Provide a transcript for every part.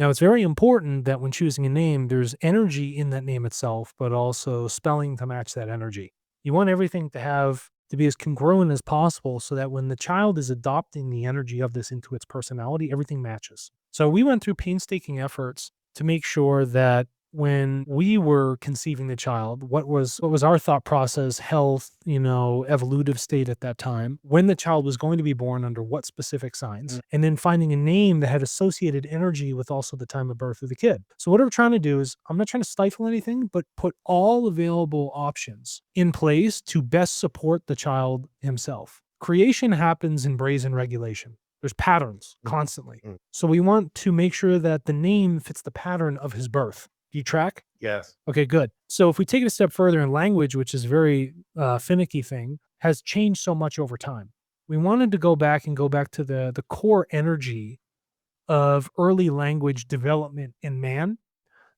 Now, it's very important that when choosing a name, there's energy in that name itself, but also spelling to match that energy. You want everything to be as congruent as possible so that when the child is adopting the energy of this into its personality, everything matches. So we went through painstaking efforts to make sure that when we were conceiving the child, what was our thought process, health, evolutive state at that time, when the child was going to be born under what specific signs, Mm. and then finding a name that had associated energy with also the time of birth of the kid. So what we're trying to do is I'm not trying to stifle anything, but put all available options in place to best support the child himself. Creation happens in brazen regulation. There's patterns Mm. constantly. Mm. So we want to make sure that the name fits the pattern of his birth. Do you track? Yes. Okay, good. So if we take it a step further in language, which is a very finicky thing, has changed so much over time. We wanted to go back to the core energy of early language development in man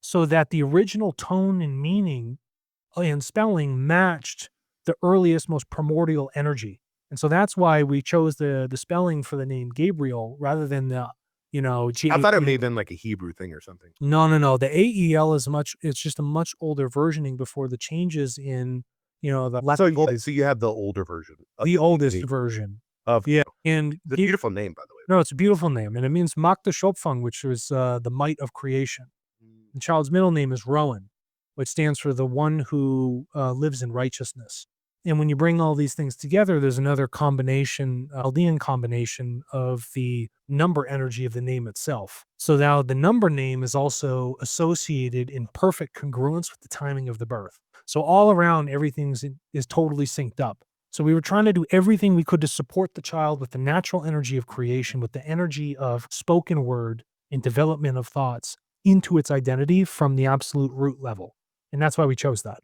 so that the original tone and meaning and spelling matched the earliest, most primordial energy. And so that's why we chose the spelling for the name Gabriel rather than the, I thought it G-A-B. may have been like a Hebrew thing or something. No, no, no. The AEL it's just a much older versioning before the changes in, the So, Latin, yeah, so you have the older version of the oldest the version. of Yeah. And the beautiful name, by the way. no, it's a beautiful name. And it means Magda Schöpfung, which is the might of creation. Mm. The child's middle name is Rowan, which stands for the one who lives in righteousness. And when you bring all these things together, there's another combination, Chaldean combination of the number energy of the name itself. So now the number name is also associated in perfect congruence with the timing of the birth. So all around, is totally synced up. So we were trying to do everything we could to support the child with the natural energy of creation, with the energy of spoken word and development of thoughts into its identity from the absolute root level. And that's why we chose that.